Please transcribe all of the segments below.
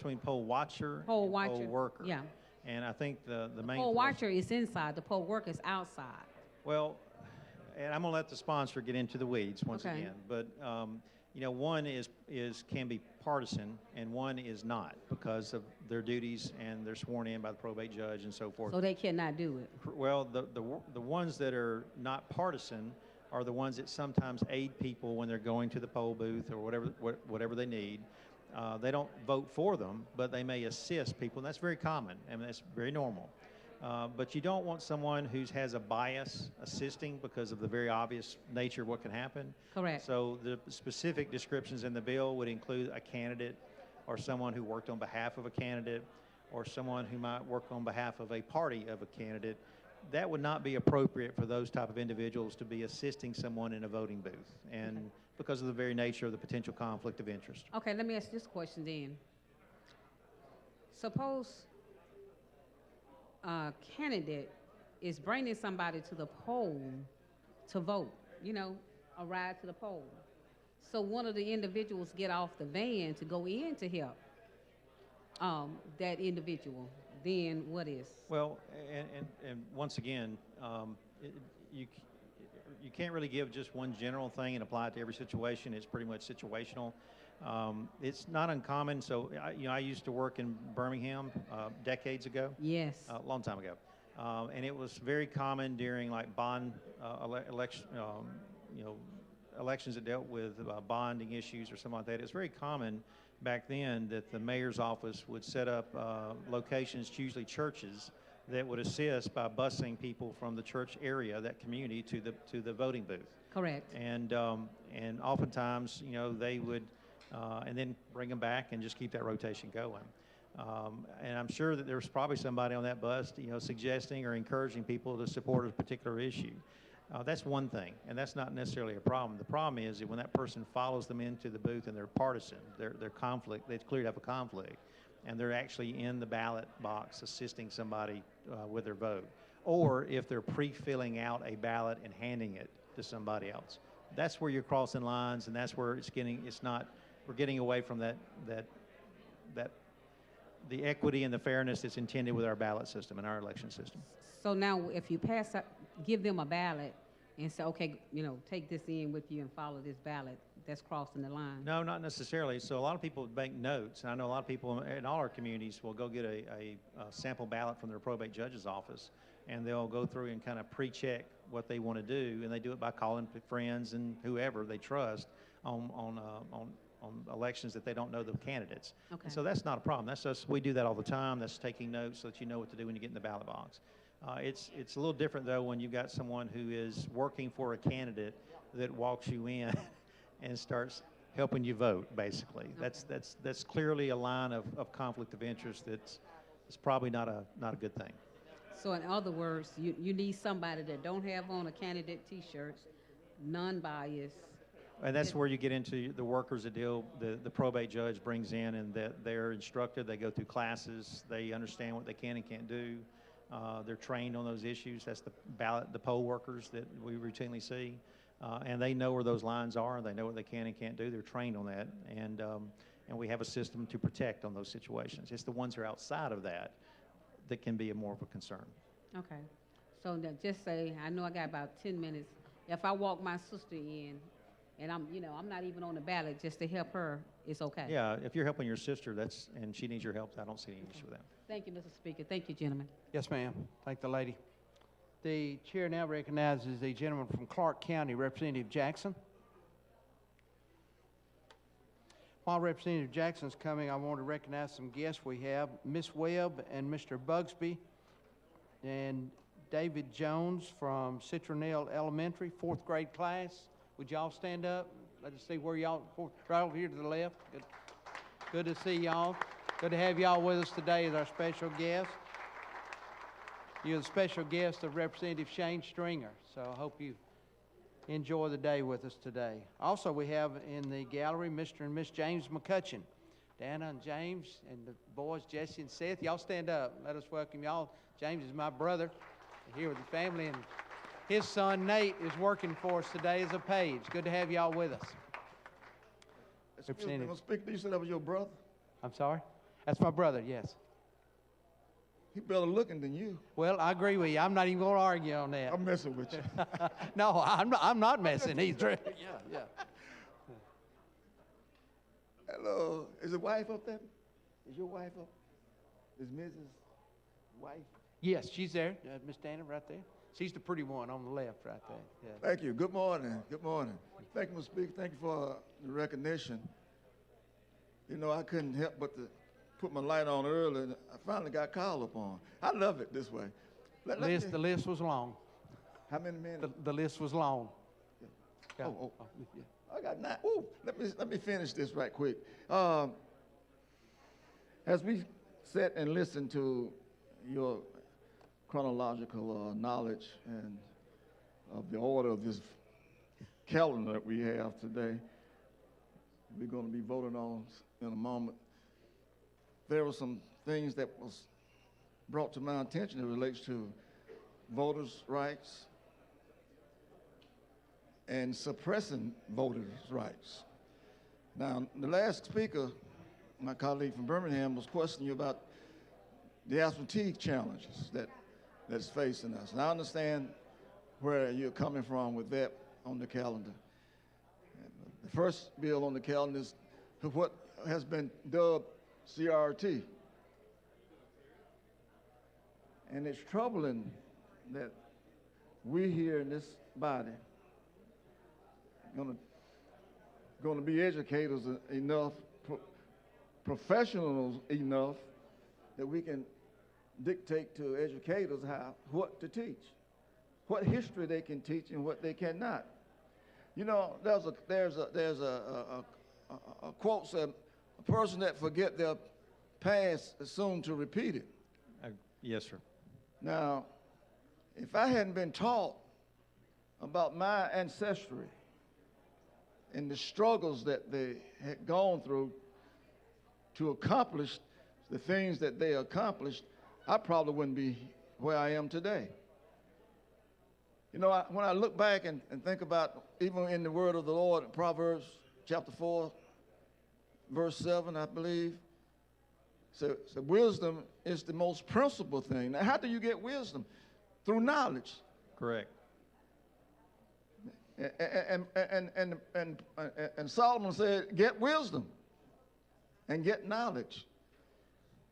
between poll watcher and Poll poll watcher, worker. yeah. And I think the main Poll watcher is inside, the poll worker is outside. Well, and I'm going to let the sponsor get into the weeds once Okay. again. But you know, one can be partisan, and one is not because of their duties, and they're sworn in by the probate judge and so forth. So they cannot do it. Well, the ones that are not partisan are the ones that sometimes aid people when they're going to the poll booth or whatever they need. They don't vote for them, but they may assist people, and that's very common, and that's very normal. But you don't want someone who has a bias assisting because of the very obvious nature of what can happen. Correct. So the specific descriptions in the bill would include a candidate or someone who worked on behalf of a candidate or someone who might work on behalf of a party of a candidate. That would not be appropriate for those type of individuals to be assisting someone in a voting booth, and Okay. because of the very nature of the potential conflict of interest. Okay, let me ask this question then. Suppose a candidate is bringing somebody to the poll to vote, you know, a ride to the poll. So one of the individuals get off the van to go in to help that individual. Then what is? Well, and once again, you can't really give just one general thing and apply it to every situation. It's pretty much situational. It's not uncommon. So, I used to work in Birmingham decades ago. Yes. A long time ago. And it was very common during like bond election, elections that dealt with bonding issues or something like that. It's very common back then that the mayor's office would set up locations, usually churches, that would assist by busing people from the church area, that community, to the voting booth. Correct. And oftentimes, they would, and then bring them back and just keep that rotation going. And I'm sure that there's probably somebody on that bus, suggesting or encouraging people to support a particular issue. That's one thing, and that's not necessarily a problem. The problem is that when that person follows them into the booth and they're partisan, they're conflict, they clearly have a conflict, and they're actually in the ballot box assisting somebody with their vote. Or if they're pre-filling out a ballot and handing it to somebody else. That's where you're crossing lines, and that's where we're getting away from the equity and the fairness that's intended with our ballot system and our election system. So now if you give them a ballot and say, okay, take this in with you and follow this ballot, that's crossing the line. No, not necessarily. So a lot of people make notes, and I know a lot of people in all our communities will go get a sample ballot from their probate judge's office, and they'll go through and kind of pre-check what they want to do, and they do it by calling friends and whoever they trust on elections that they don't know the candidates. Okay. And so that's not a problem. That's just, we do that all the time. That's taking notes so that you know what to do when you get in the ballot box. It's a little different though when you've got someone who is working for a candidate that walks you in and starts helping you vote, basically. Okay. That's clearly a line of conflict of interest that's probably not a good thing. So in other words, you need somebody that don't have on a candidate T-shirts, non-biased. And that's where you get into the workers that the probate judge brings in, and that they're instructed, they go through classes, they understand what they can and can't do. They're trained on those issues. That's the poll workers that we routinely see. And they know where those lines are, they know what they can and can't do. They're trained on that. And we have a system to protect on those situations. It's the ones who are outside of that can be more of a concern. Okay. So now just say, I know I got about 10 minutes. If I walk my sister in, and I'm not even on the ballot just to help her, it's okay. Yeah, if you're helping your sister, and she needs your help, I don't see any issue with that. Thank you, Mr. Speaker. Thank you, gentlemen. Yes, ma'am. Thank the lady. The chair now recognizes the gentleman from Clark County, Representative Jackson. While Representative Jackson's coming, I want to recognize some guests we have. Miss Webb and Mr. Bugsby and David Jones from Citronelle Elementary, 4th grade class. Would y'all stand up? Let us see where y'all, right over here to the left. Good to see y'all. Good to have y'all with us today as our special guest. You're the special guest of Representative Shane Stringer, so I hope you enjoy the day with us today. Also, we have in the gallery Mr. and Miss James McCutcheon. Dana and James and the boys Jesse and Seth, y'all stand up. Let us welcome y'all. James is my brother, here with the family, and his son Nate is working for us today as a page. Good to have y'all with us. Excuse me, Speaker, you said that was your brother? I'm sorry? That's my brother, yes. He better looking than you. Well, I agree with you. I'm not even going to argue on that. I'm messing with you. No, I'm not messing. He's yeah, yeah. Hello. Is the wife up there? Is your wife up? Is Mrs. Wife? Yes, she's there. Miss Dana right there. She's the pretty one on the left right there. Yeah. Thank you. Good morning. Good morning. Thank you, Mr. Speaker. Thank you for the recognition. You know, I couldn't help but to put my light on early, and I finally got called upon. I love it this way. The list was long. How many minutes? The list was long. Yeah. Yeah. I got 9. Ooh, let me finish this right quick. As we sat and listened to your chronological knowledge and of the order of this calendar that we have today, we're going to be voting on in a moment. There were some things that was brought to my attention that relates to voters' rights and suppressing voters' rights. Now, the last speaker, my colleague from Birmingham, was questioning you about the absentee challenges that's facing us. And I understand where you're coming from with that on the calendar. The first bill on the calendar is what has been dubbed CRT. And it's troubling that we here in this body going to be educators enough, professionals enough that we can dictate to educators what to teach, what history they can teach and what they cannot. You know, there's a quote said, "A person that forget their past is soon to repeat it." Yes, sir. Now, if I hadn't been taught about my ancestry and the struggles that they had gone through to accomplish the things that they accomplished, I probably wouldn't be where I am today. You know, when I look back and think about, even in the word of the Lord, Proverbs chapter 4, verse 7, I believe, so wisdom is the most principal thing. Now, how do you get wisdom? Through knowledge. Correct. And Solomon said, get wisdom and get knowledge.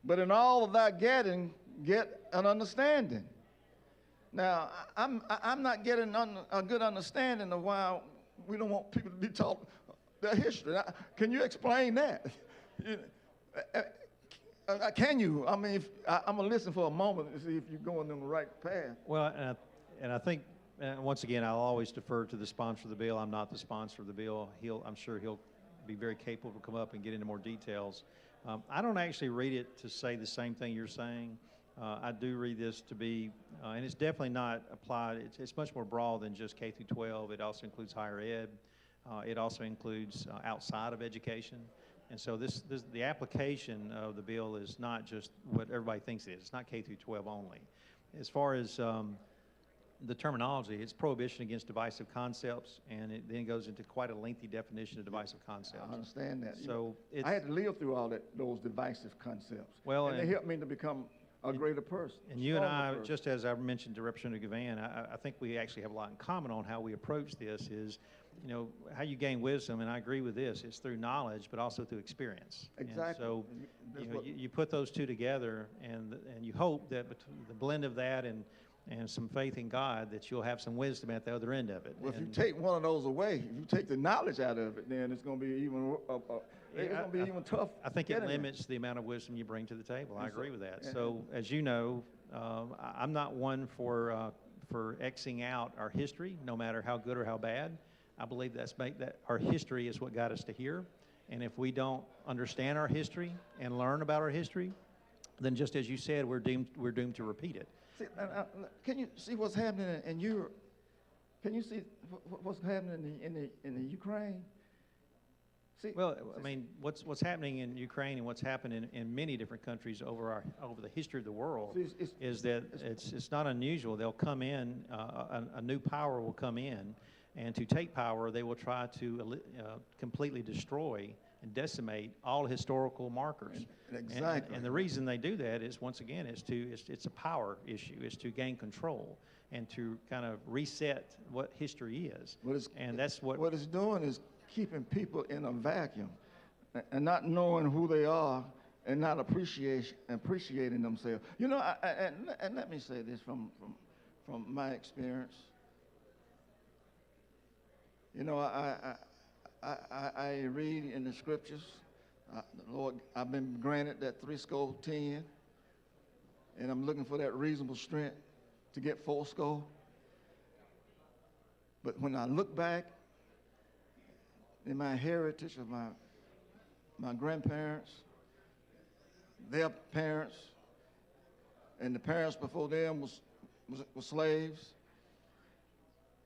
But in all of that getting, get an understanding. Now, I'm not getting a good understanding of why we don't want people to be taught their history. Can you explain that? Can you? I mean, I'm going to listen for a moment and see if you're going on the right path. Well, and I think, once again, I'll always defer to the sponsor of the bill. I'm not the sponsor of the bill. I'm sure he'll be very capable to come up and get into more details. I don't actually read it to say the same thing you're saying. I do read this to be, and it's definitely not applied, it's much more broad than just K through 12. It also includes higher ed. It also includes outside of education. And so the application of the bill is not just what everybody thinks it is. It's not K through 12 only. As far as the terminology, it's prohibition against divisive concepts, and it then goes into quite a lengthy definition of divisive concepts. I understand that. So I had to live through all those divisive concepts. Well, and they helped me to become a greater person. And you and I, just as I mentioned to Representative Gavan, I think we actually have a lot in common on how we approach this is, you know, how you gain wisdom, and I agree with this, it's through knowledge, but also through experience. Exactly. And so, you know, you put those two together, and you hope that between the blend of that and some faith in God, that you'll have some wisdom at the other end of it. Well, if you take one of those away, if you take the knowledge out of it, then it's going to be even even tough. I think it limits the amount of wisdom you bring to the table. I agree with that. So, as you know, I'm not one for Xing out our history, no matter how good or how bad. I believe that our history is what got us to here. And if we don't understand our history and learn about our history, then just as you said, we're doomed to repeat it. See, can you see what's happening in Europe? Can you see what's happening in the Ukraine? See, well, I mean, what's happening in Ukraine and what's happened in many different countries over the history of the world is that it's not unusual. They'll come in, a new power will come in, and to take power, they will try to completely destroy and decimate all historical markers. Exactly. And the reason they do that is, once again, it's a power issue. It's to gain control and to kind of reset what history is. And that's what it's doing is keeping people in a vacuum and not knowing who they are and not appreciating themselves. You know, and let me say this from my experience. You know, I read in the scriptures, Lord, I've been granted that 70, and I'm looking for that reasonable strength to get 80. But when I look back in my heritage of my grandparents, their parents, and the parents before them was slaves,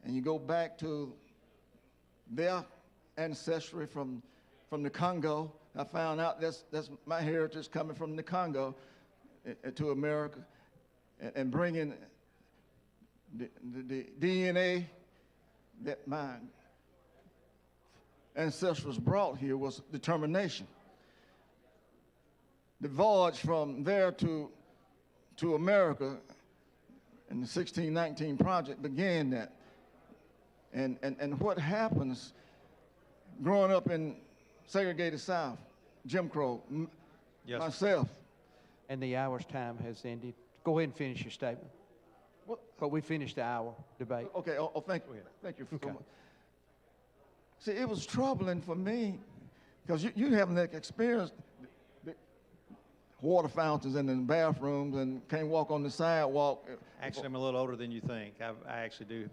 and you go back to their ancestry from the Congo. I found out that's my heritage coming from the Congo to America, and bringing the DNA that my ancestors brought here was determination. The voyage from there to America and the 1619 Project began that. And what happens growing up in segregated South, Jim Crow, Yes. myself. And the hour's time has ended. Go ahead and finish your statement. What? But we finished the hour debate. Okay, thank you. Thank you so Okay. much. See, it was troubling for me because you haven't experienced the water fountains in the bathrooms and can't walk on the sidewalk. Actually, I'm a little older than you think. I actually do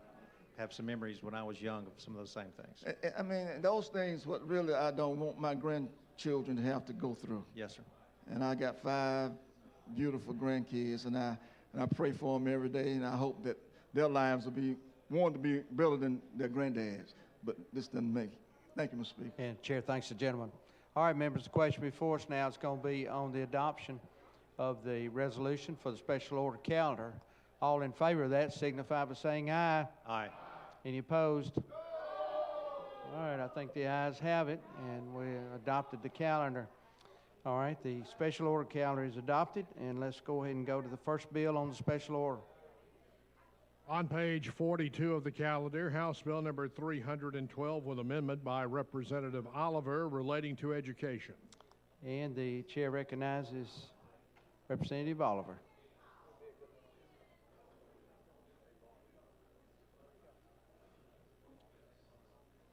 have some memories when I was young of some of those same things. I mean, those things, what really I don't want my grandchildren to have to go through. Yes, sir. And I got 5 beautiful grandkids, and I pray for them every day, and I hope that their lives will be better than their granddads. But this doesn't make it. Thank you, Mr. Speaker. And Chair thanks the gentleman. All right, members, the question before us now is going to be on the adoption of the resolution for the special order calendar. All in favor of that signify by saying aye. Aye. Any opposed? All right, I think the ayes have it, and we adopted the calendar. All right, the special order calendar is adopted, and let's go ahead and go to the first bill on the special order. On page 42 of the calendar, House Bill number 312 with amendment by Representative Oliver relating to education. And the chair recognizes Representative Oliver.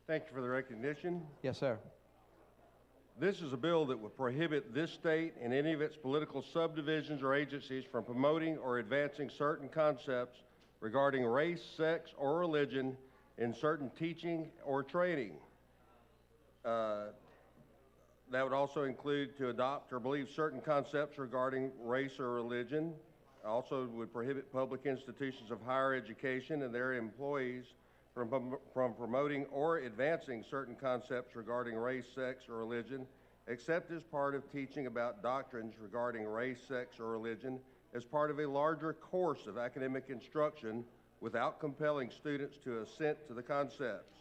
Thank you for the recognition. Yes, sir. This is a bill that would prohibit this state and any of its political subdivisions or agencies from promoting or advancing certain concepts regarding race, sex, or religion in certain teaching or training. That would also include to adopt or believe certain concepts regarding race or religion. Also would prohibit public institutions of higher education and their employees from promoting or advancing certain concepts regarding race, sex, or religion, except as part of teaching about doctrines regarding race, sex, or religion as part of a larger course of academic instruction without compelling students to assent to the concepts.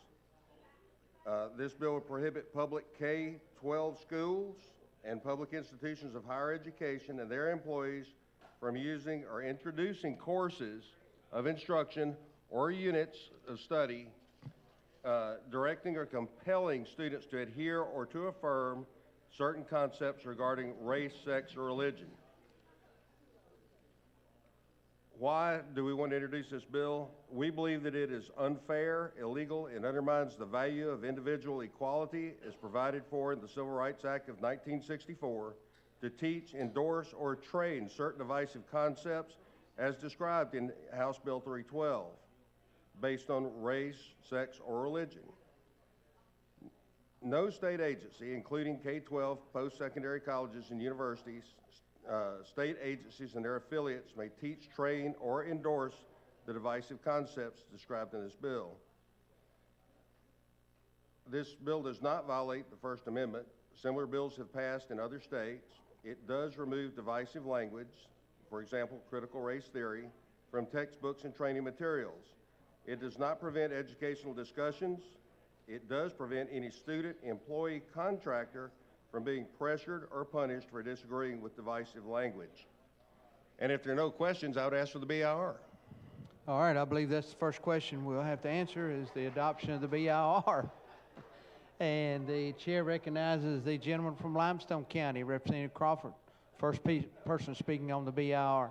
This bill would prohibit public K-12 schools and public institutions of higher education and their employees from using or introducing courses of instruction or units of study directing or compelling students to adhere or to affirm certain concepts regarding race, sex, or religion. Why do we want to introduce this bill? We believe that it is unfair, illegal, and undermines the value of individual equality as provided for in the Civil Rights Act of 1964 to teach, endorse, or train certain divisive concepts as described in House Bill 312 based on race, sex, or religion. No state agency, including K-12, post-secondary colleges and universities, state agencies and their affiliates may teach, train, or endorse the divisive concepts described in this bill. This bill does not violate the First Amendment. Similar bills have passed in other states. It does remove divisive language, for example, critical race theory, from textbooks and training materials. It does not prevent educational discussions. It does prevent any student, employee, contractor, from being pressured or punished for disagreeing with divisive language. And if there are no questions, I would ask for the BIR. All right, I believe that's the first question we'll have to answer is the adoption of the BIR. And the chair recognizes the gentleman from Limestone County, Representative Crawford. First person speaking on the BIR.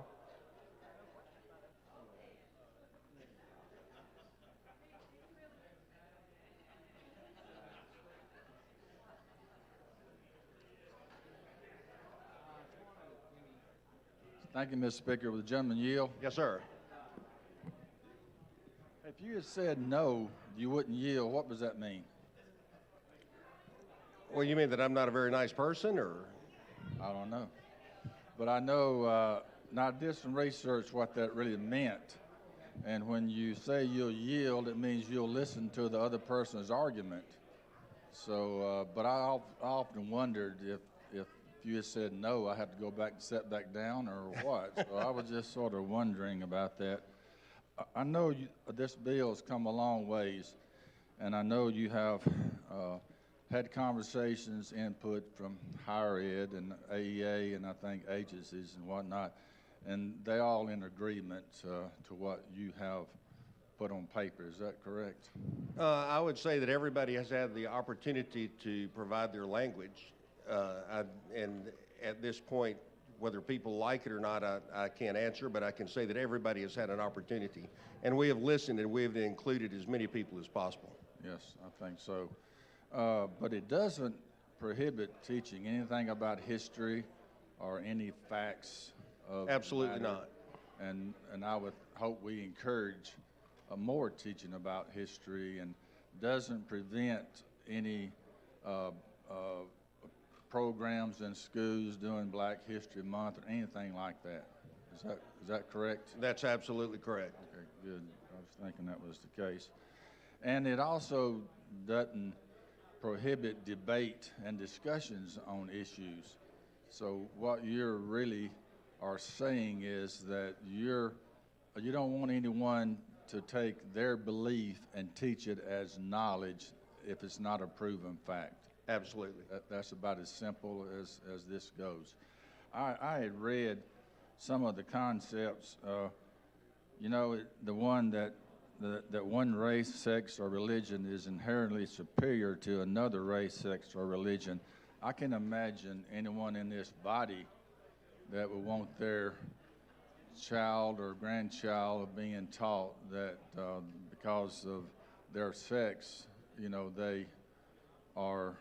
Thank you, Mr. Speaker. Will the gentleman yield? Yes, sir. If you had said no, you wouldn't yield, what does that mean? Well, you mean that I'm not a very nice person, or? I don't know. But I know, now I did some research what that really meant. And when you say you'll yield, it means you'll listen to the other person's argument. So, but I often wondered if you had said no, I had to go back and sit back down or what. So I was just sort of wondering about that. I know this bill's come a long ways, and I know you have had conversations, input from higher ed and AEA and I think agencies and whatnot, and they all in agreement to what you have put on paper. Is that correct? I would say that everybody has had the opportunity to provide their language. And at this point, whether people like it or not, I can't answer, but I can say that everybody has had an opportunity. And we have listened and we have included as many people as possible. Yes, I think so. But it doesn't prohibit teaching anything about history or any facts of Absolutely the matter. not. And I would hope we encourage more teaching about history and doesn't prevent any programs in schools doing Black History Month or anything like that. Is that correct? That's absolutely correct. Okay, good. I was thinking that was the case. And it also doesn't prohibit debate and discussions on issues. So what you're really are saying is that you don't want anyone to take their belief and teach it as knowledge if it's not a proven fact. Absolutely. That's about as simple as this goes. I had read some of the concepts, the one that one race, sex, or religion is inherently superior to another race, sex, or religion. I can imagine anyone in this body that would want their child or grandchild being taught that because of their sex, they are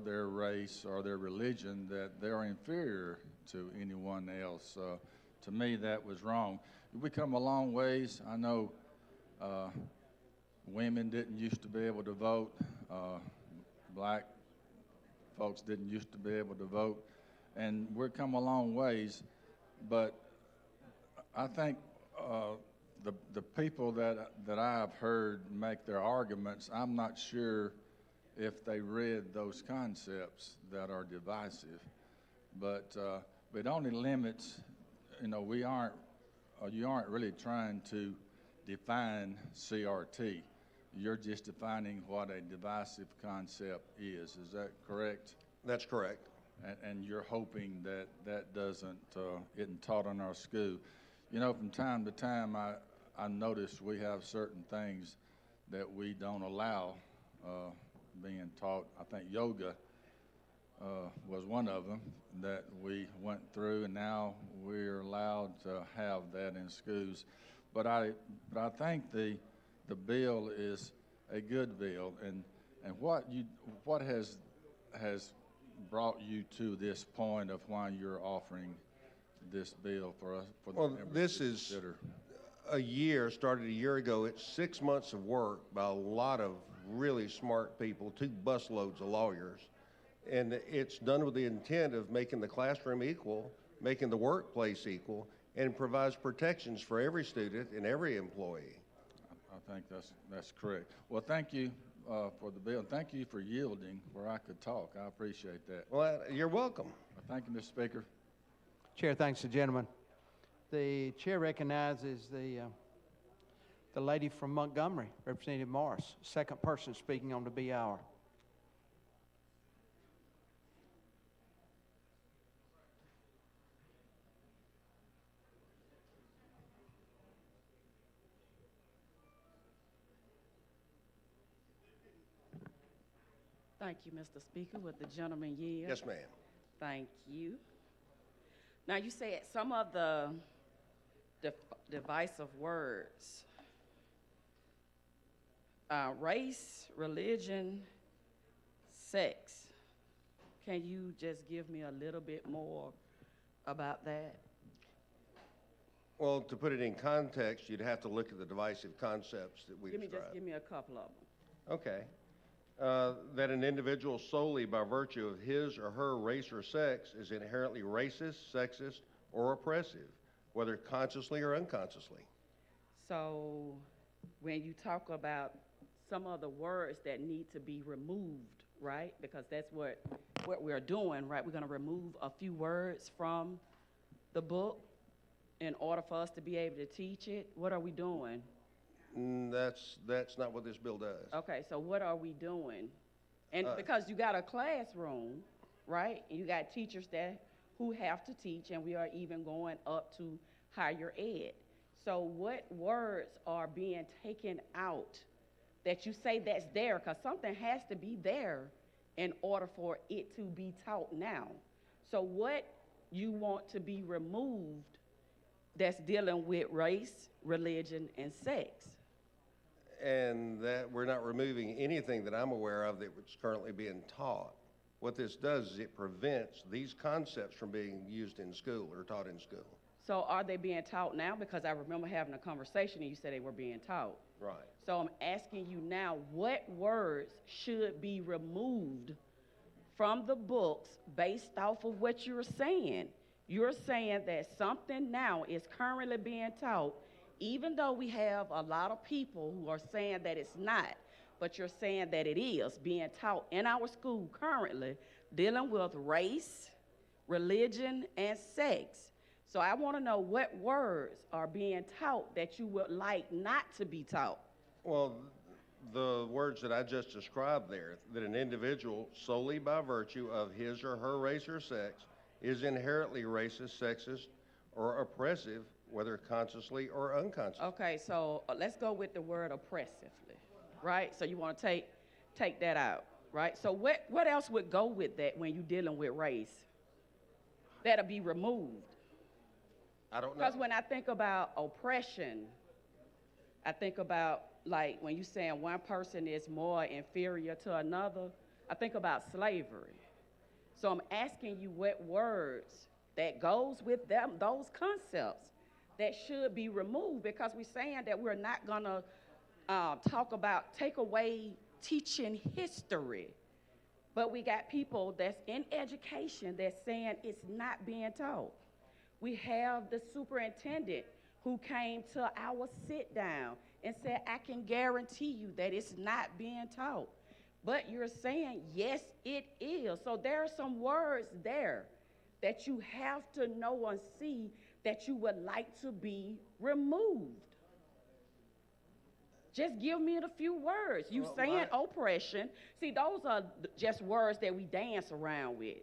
their race or their religion, that they're inferior to anyone else. To me, that was wrong. We come a long ways. I know women didn't used to be able to vote. Black folks didn't used to be able to vote. And we've come a long ways. But I think the people that I've heard make their arguments, I'm not sure if they read those concepts that are divisive. But it only limits, you aren't really trying to define CRT. You're just defining what a divisive concept is. Is that correct? That's correct. And you're hoping that isn't taught in our school. From time to time, I notice we have certain things that we don't allow being taught. I think yoga was one of them that we went through, and now we're allowed to have that in schools. But I think the bill is a good bill, and what has brought you to this point of why you're offering this bill for us? Well, this is started a year ago. It's 6 months of work by a lot of really smart people, 2 busloads of lawyers. And it's done with the intent of making the classroom equal, making the workplace equal, and provides protections for every student and every employee. I think that's correct. Well, thank you for the bill. Thank you for yielding where I could talk. I appreciate that. Well, you're welcome. Thank you, Mr. Speaker. Chair thanks the gentleman. The chair recognizes the lady from Montgomery, Representative Morris, second person speaking on the BIR. Thank you, Mr. Speaker. Would the gentleman yield? Yes, ma'am. Thank you. Now, you said some of the divisive words, race, religion, sex. Can you just give me a little bit more about that? Well, to put it in context, you'd have to look at the divisive concepts that we described. Give me a couple of them. Okay. That an individual solely by virtue of his or her race or sex is inherently racist, sexist, or oppressive, whether consciously or unconsciously. So when you talk about some of the words that need to be removed, right? Because that's what we're doing, right? We're going to remove a few words from the book in order for us to be able to teach it. What are we doing? That's not what this bill does. Okay, so what are we doing? And because you got a classroom, right? And you got teachers who have to teach, and we are even going up to higher ed. So what words are being taken out that you say that's there? Because something has to be there in order for it to be taught now. So what you want to be removed that's dealing with race, religion, and sex? And that we're not removing anything that I'm aware of that was currently being taught. What this does is it prevents these concepts from being used in school or taught in school. So are they being taught now? Because I remember having a conversation and you said they were being taught. Right. So I'm asking you now, what words should be removed from the books based off of what you're saying? You're saying that something now is currently being taught, even though we have a lot of people who are saying that it's not, but you're saying that it is being taught in our school currently, dealing with race, religion, and sex. So I want to know what words are being taught that you would like not to be taught. Well, the words that I just described there, that an individual solely by virtue of his or her race or sex is inherently racist, sexist, or oppressive, whether consciously or unconsciously. Okay, so let's go with the word oppressively, right? So you want to take that out, right? So what else would go with that when you're dealing with race? That'll be removed. I don't know. Because when I think about oppression, I think about, like, when you're saying one person is more inferior to another, I think about slavery. So I'm asking you what words that goes with them, those concepts that should be removed, because we're saying that we're not going to take away teaching history. But we got people that's in education that's saying it's not being taught. We have the superintendent who came to our sit down and said, I can guarantee you that it's not being taught. But you're saying, yes, it is. So there are some words there that you have to know and see that you would like to be removed. Just give me a few words. You saying oppression. See, those are just words that we dance around with.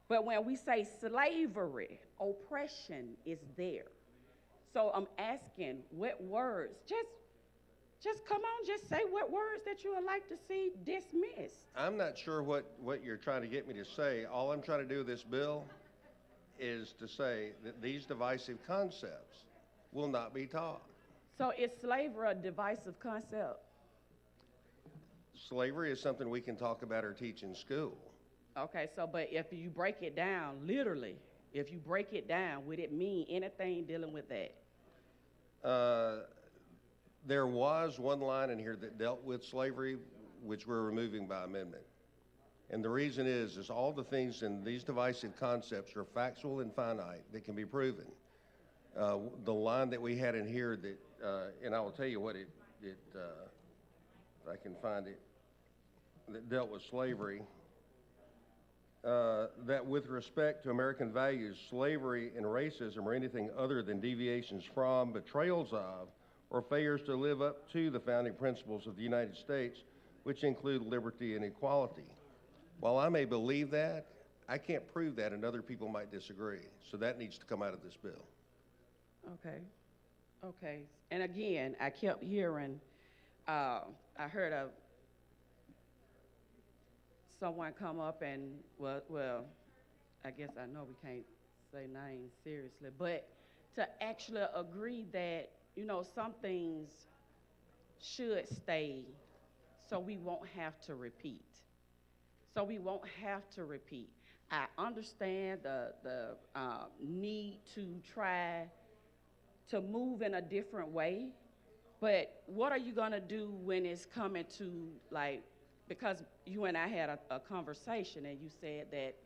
But when we say slavery, oppression is there. So I'm asking what words, just come on, just say what words that you would like to see dismissed. I'm not sure what you're trying to get me to say. All I'm trying to do with this bill is to say that these divisive concepts will not be taught. So is slavery a divisive concept? Slavery is something we can talk about or teach in school. Okay, so but if you break it down, literally, if you break it down, would it mean anything dealing with that? There was one line in here that dealt with slavery, which we're removing by amendment. And the reason is all the things in these divisive concepts are factual and finite that can be proven. The line that we had in here that, and I will tell you what if I can find it, that dealt with slavery, that with respect to American values, slavery and racism are anything other than deviations from, betrayals of, or failures to live up to the founding principles of the United States, which include liberty and equality. While I may believe that, I can't prove that, and other people might disagree. So that needs to come out of this bill. Okay. And again, I kept hearing, I heard someone come up and, well, I guess I know we can't say names seriously, but to actually agree that, you know, some things should stay so we won't have to repeat. So we won't have to repeat. I understand the need to try to move in a different way, but what are you gonna do when it's coming to, like, because you and I had a conversation and you said that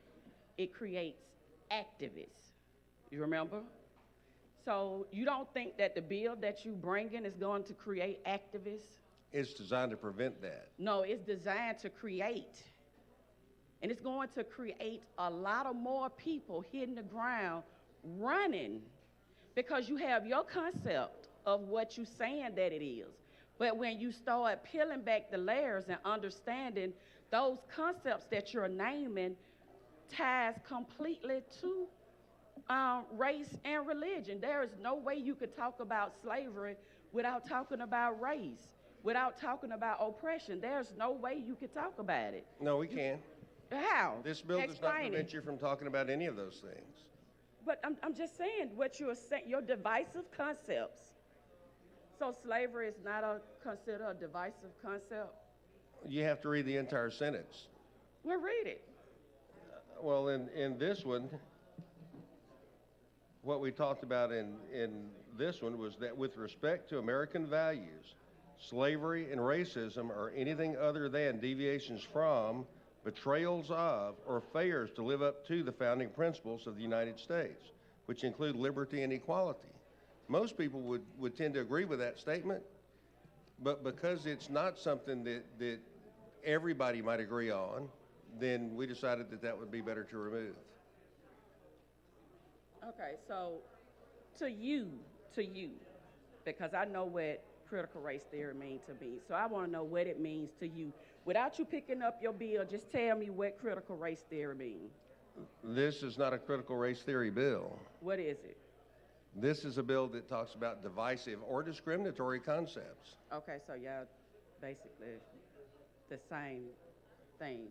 it creates activists, you remember? So you don't think that the bill that you bringing is going to create activists? It's designed to prevent that. No, it's designed to create. And it's going to create a lot of more people hitting the ground running because you have your concept of what you're saying that it is. But when you start peeling back the layers and understanding those concepts that you're naming ties completely to race and religion. There is no way you could talk about slavery without talking about race, without talking about oppression. There's no way you could talk about it. No, we can. How? This bill does not Explain prevent it. you from talking about any of those things. But I'm just saying what you're saying, your divisive concepts. So slavery is not considered a divisive concept? You have to read the entire sentence. Well, read it. Well, in this one, what we talked about in this one was that with respect to American values, slavery and racism are anything other than deviations from, betrayals of, or failures to live up to the founding principles of the United States, which include liberty and equality. Most people would tend to agree with that statement, but because it's not something that everybody might agree on, then we decided that that would be better to remove. Okay, so to you, because I know what critical race theory means to me, so I want to know what it means to you. Without you picking up your bill, just tell me what critical race theory means. This is not a critical race theory bill. What is it? This is a bill that talks about divisive or discriminatory concepts. Okay, so y'all basically the same thing.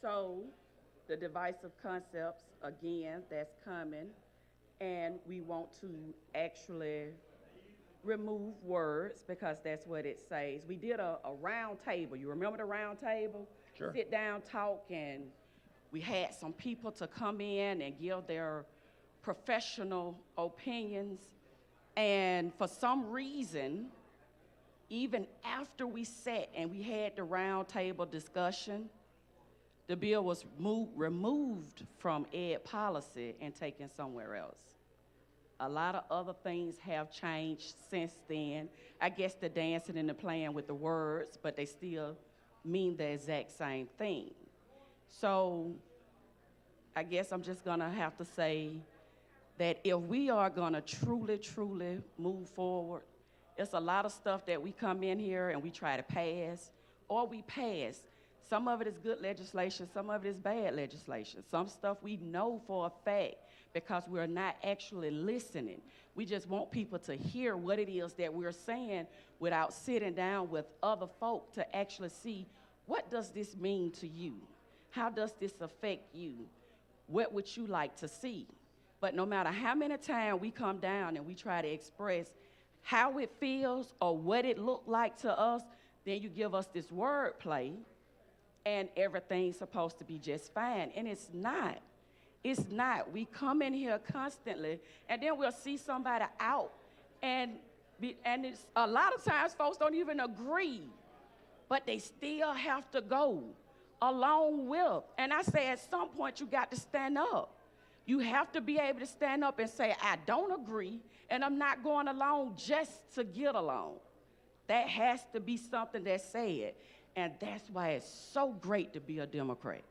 So the divisive concepts, again, that's coming, and we want to actually remove words because that's what it says. We did a round table. You remember the round table? Sure. Sit down, talk, and we had some people to come in and give their professional opinions. And for some reason, even after we sat and we had the round table discussion, the bill was removed from ed policy and taken somewhere else. A lot of other things have changed since then. I guess the dancing and the playing with the words, but they still mean the exact same thing. So I guess I'm just gonna have to say that if we are gonna truly, truly move forward, it's a lot of stuff that we come in here and we try to pass, or we pass. Some of it is good legislation, some of it is bad legislation. Some stuff we know for a fact because we're not actually listening. We just want people to hear what it is that we're saying without sitting down with other folk to actually see, what does this mean to you? How does this affect you? What would you like to see? But no matter how many times we come down and we try to express how it feels or what it looked like to us, then you give us this wordplay and everything's supposed to be just fine. And it's not. It's not. We come in here constantly and then we'll see somebody out and it's a lot of times folks don't even agree, but they still have to go along with. And I say at some point you got to stand up. You have to be able to stand up and say, I don't agree, and I'm not going along just to get along. That has to be something that's said. And that's why it's so great to be a Democrat.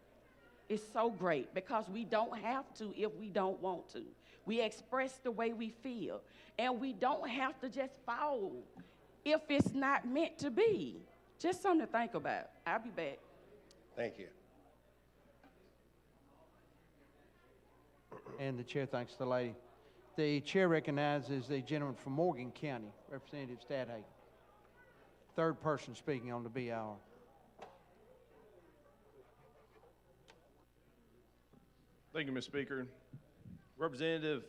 It's so great because we don't have to if we don't want to. We express the way we feel. And we don't have to just follow if it's not meant to be. Just something to think about. I'll be back. Thank you. And the chair thanks the lady. The chair recognizes the gentleman from Morgan County, Representative Stadhagen. Third person speaking on the bill. Thank you, Mr. Speaker. Representative,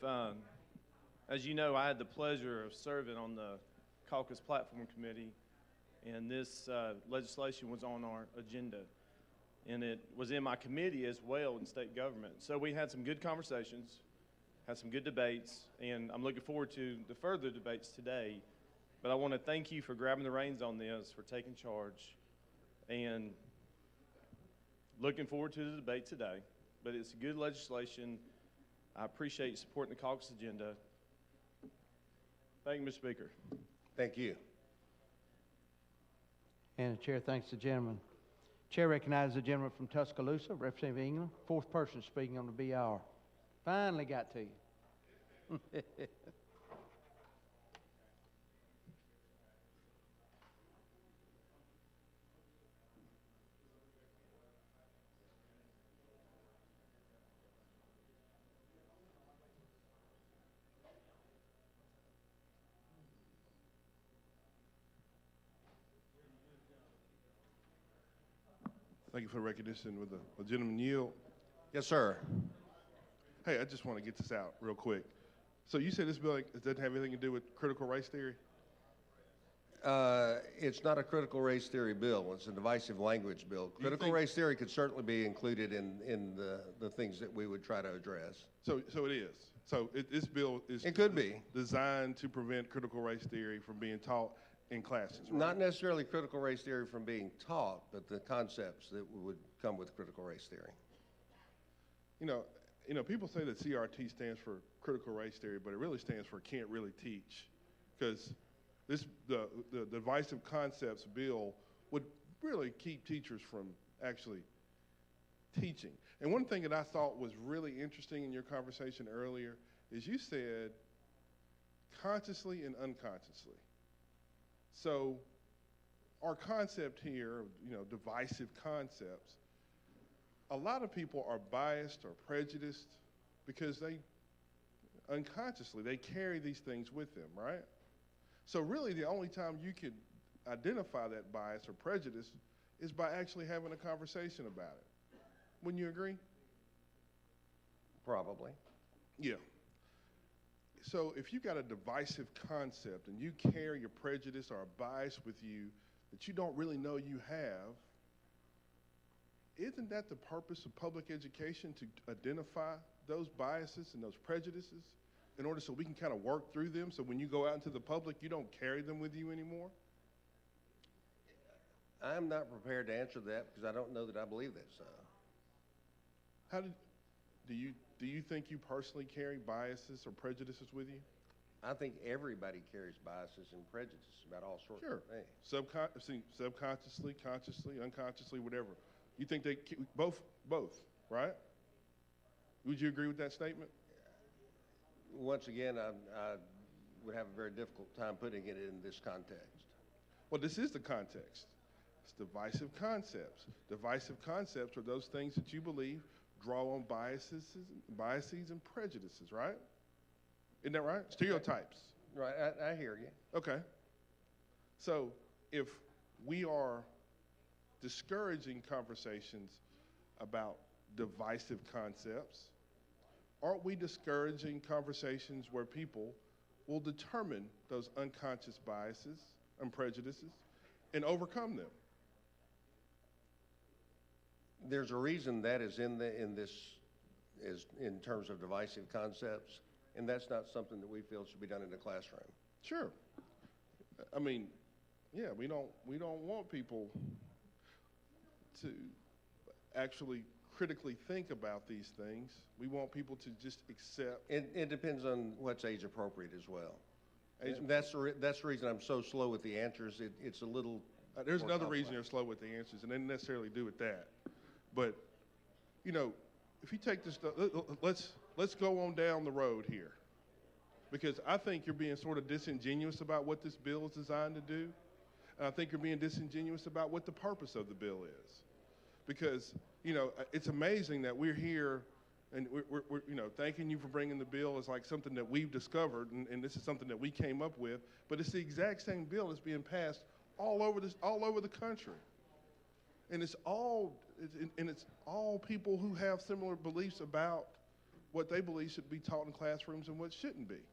as you know, I had the pleasure of serving on the Caucus Platform Committee, and this legislation was on our agenda. And it was in my committee as well in state government. So we had some good conversations, had some good debates, and I'm looking forward to the further debates today. But I want to thank you for grabbing the reins on this, for taking charge, and looking forward to the debate today. But it's good legislation. I appreciate you supporting the caucus agenda. Thank you, Mr. Speaker. Thank you. And the chair thanks the gentleman. Chair recognizes the gentleman from Tuscaloosa, Representative England, fourth person speaking on the BR. Finally got to you. Thank you for the recognition. With the gentleman yield. Yes, sir. Hey, I just want to get this out real quick. So you said this bill doesn't have anything to do with critical race theory? It's not a critical race theory bill. It's a divisive language bill. Critical race theory could certainly be included in the things that we would try to address. So it is. So this bill is It could be. designed to prevent critical race theory from being taught in classes, right? Not necessarily critical race theory from being taught, but the concepts that would come with critical race theory. You know, people say that CRT stands for critical race theory, but it really stands for can't really teach, because the divisive concepts bill would really keep teachers from actually teaching. And one thing that I thought was really interesting in your conversation earlier is you said consciously and unconsciously. So our concept here, divisive concepts, a lot of people are biased or prejudiced because unconsciously, they carry these things with them, right? So really the only time you could identify that bias or prejudice is by actually having a conversation about it. Wouldn't you agree? Probably. Yeah. So if you've got a divisive concept and you carry a prejudice or a bias with you that you don't really know you have, isn't that the purpose of public education, to identify those biases and those prejudices in order so we can kind of work through them, so when you go out into the public, you don't carry them with you anymore? I'm not prepared to answer that because I don't know that I believe that so. Do you think you personally carry biases or prejudices with you? I think everybody carries biases and prejudices about all sorts of things. Subconsciously, consciously, unconsciously, whatever. You think they both, right? Would you agree with that statement? Once again, I would have a very difficult time putting it in this context. Well, this is the context. It's divisive concepts. Divisive concepts are those things that you believe draw on biases and prejudices, right? Isn't that right? Stereotypes. Right, I hear you. Okay. So if we are discouraging conversations about divisive concepts, aren't we discouraging conversations where people will determine those unconscious biases and prejudices and overcome them? There's a reason that is in terms of divisive concepts, and that's not something that we feel should be done in the classroom. Sure. I mean, yeah, we don't want people to actually critically think about these things. We want people to just accept. It depends on what's age appropriate as well. That's the reason I'm so slow with the answers. It's a little. There's another reason you're slow with the answers, and it doesn't necessarily do with that. But, if you take this, let's go on down the road here, because I think you're being sort of disingenuous about what this bill is designed to do, and I think you're being disingenuous about what the purpose of the bill is, because it's amazing that we're here, and we're thanking you for bringing the bill as like something that we've discovered, and this is something that we came up with, but it's the exact same bill that's being passed all over the country. And it's all people who have similar beliefs about what they believe should be taught in classrooms and what shouldn't be.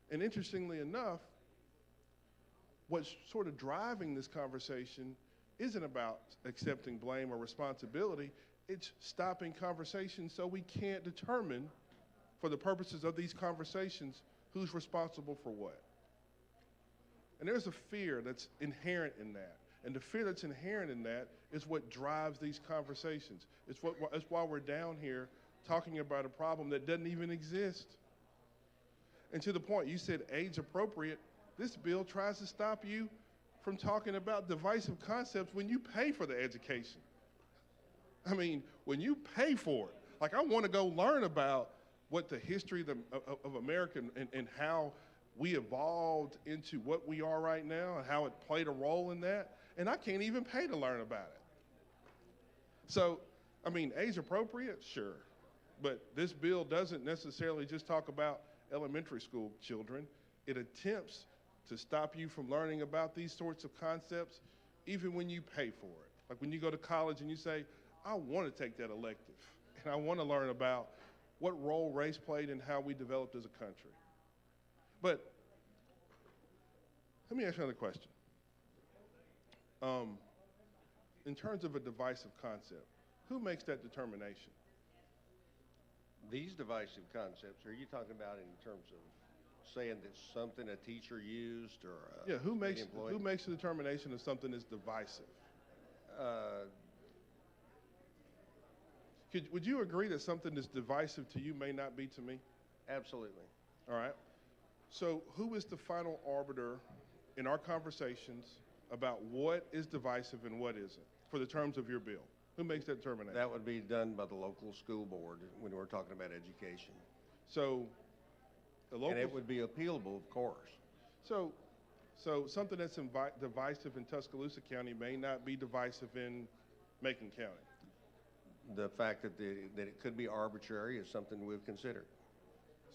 And interestingly enough, what's sort of driving this conversation isn't about accepting blame or responsibility. It's stopping conversations so we can't determine, for the purposes of these conversations, who's responsible for what. And there's a fear that's inherent in that. And the fear that's inherent in that is what drives these conversations. It's why we're down here talking about a problem that doesn't even exist. And to the point, you said age appropriate. This bill tries to stop you from talking about divisive concepts when you pay for the education. I mean, when you pay for it. Like, I want to go learn about what the history of America and how we evolved into what we are right now and how it played a role in that. And I can't even pay to learn about it. So, I mean, age appropriate, sure. But this bill doesn't necessarily just talk about elementary school children. It attempts to stop you from learning about these sorts of concepts even when you pay for it. Like when you go to college and you say, I want to take that elective, and I want to learn about what role race played in how we developed as a country. But let me ask you another question. In terms of a divisive concept, who makes that determination? These divisive concepts, are you talking about in terms of saying that something a teacher used or yeah, who makes employee? the determination of something is divisive? Would you agree that something that's divisive to you may not be to me? Absolutely. All right. So who is the final arbiter in our conversations about what is divisive and what isn't for the terms of your bill? Who makes that determination? That would be done by the local school board when we're talking about education. So the local... And it would be appealable, of course. So something that's divisive in Tuscaloosa County may not be divisive in Macon County. The fact that it could be arbitrary is something we've considered.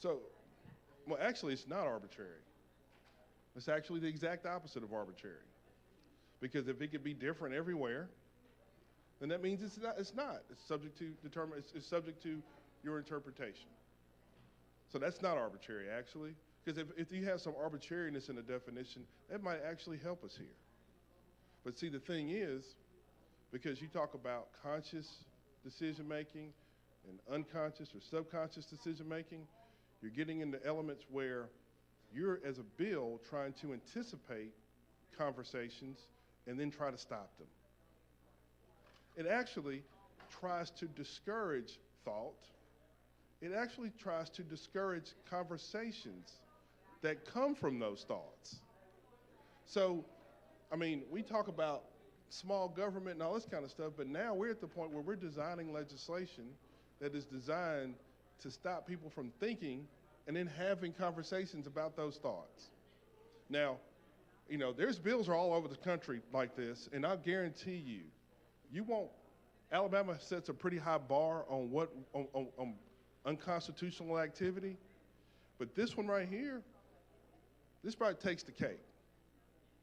So, well, actually, it's not arbitrary. It's actually the exact opposite of arbitrary. Because if it could be different everywhere, then that means it's not. It's subject to it's subject to your interpretation. So that's not arbitrary, actually. Because if you have some arbitrariness in the definition, that might actually help us here. But see, the thing is, because you talk about conscious decision-making and unconscious or subconscious decision-making, you're getting into elements where you're, as a bill, trying to anticipate conversations and then try to stop them. It actually tries to discourage thought. It actually tries to discourage conversations that come from those thoughts. So, I mean, we talk about small government and all this kind of stuff, but now we're at the point where we're designing legislation that is designed to stop people from thinking and then having conversations about those thoughts. Now, you know, there's bills all over the country like this, and I'll guarantee you won't. Alabama sets a pretty high bar on what on unconstitutional activity, but this one right here, this probably takes the cake,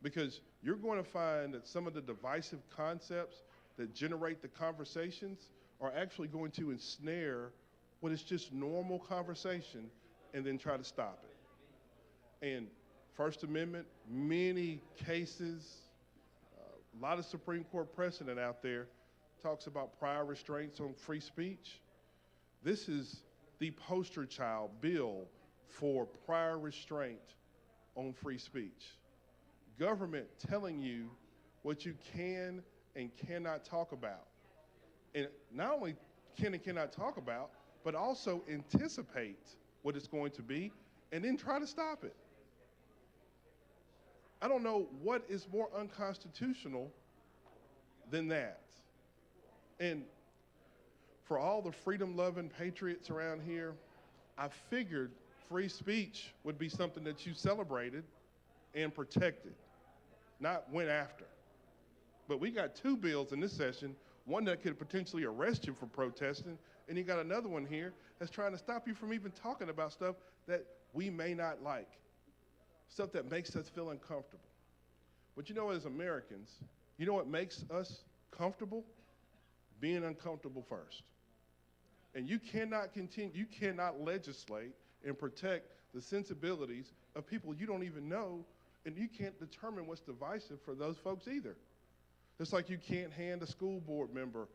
because you're going to find that some of the divisive concepts that generate the conversations are actually going to ensnare what is just normal conversation and then try to stop it. And First Amendment, many cases, a lot of Supreme Court precedent out there talks about prior restraints on free speech. This is the poster child bill for prior restraint on free speech. Government telling you what you can and cannot talk about. And not only can and cannot talk about, but also anticipate what it's going to be and then try to stop it. I don't know what is more unconstitutional than that. And for all the freedom-loving patriots around here, I figured free speech would be something that you celebrated and protected, not went after. But we got two bills in this session, one that could potentially arrest you for protesting, and you got another one here that's trying to stop you from even talking about stuff that we may not like, stuff that makes us feel uncomfortable. But you know, as Americans, you know what makes us comfortable? Being uncomfortable first. And you cannot continue, you cannot legislate and protect the sensibilities of people you don't even know, and you can't determine what's divisive for those folks either. Just like you can't hand a school board member,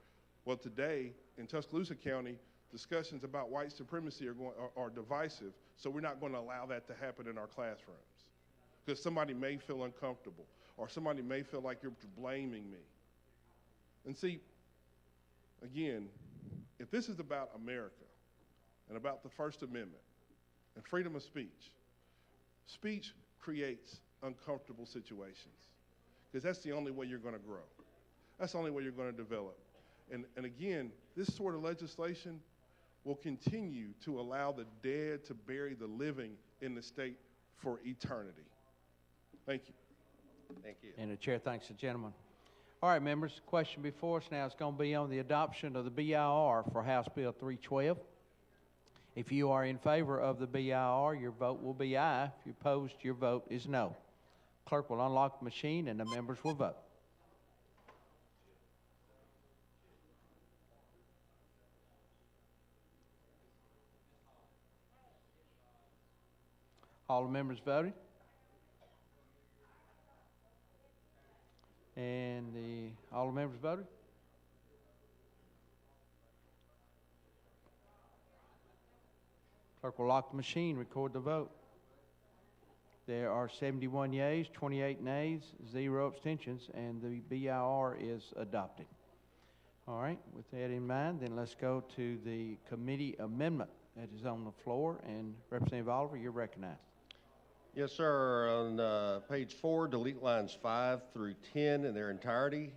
well, today in Tuscaloosa County, discussions about white supremacy are divisive, so we're not going to allow that to happen in our classrooms. Because somebody may feel uncomfortable, or somebody may feel like you're blaming me. And see, again, if this is about America and about the First Amendment and freedom of speech, speech creates uncomfortable situations, because that's the only way you're going to grow. That's the only way you're going to develop. And again, this sort of legislation will continue to allow the dead to bury the living in the state for eternity. Thank you. Thank you. And the chair thanks the gentleman. All right, members, the question before us now is going to be on the adoption of the BIR for House Bill 312. If you are in favor of the BIR, your vote will be aye. If you're opposed, your vote is no. Clerk will unlock the machine and the members will vote. All the members voted? And all the members voted? Clerk will lock the machine, record the vote. There are 71 yeas, 28 nays, 0 abstentions, and the BIR is adopted. All right, with that in mind, then let's go to the committee amendment that is on the floor, and Representative Oliver, you're recognized. Yes, sir. On page 4, delete lines 5 through 10 in their entirety.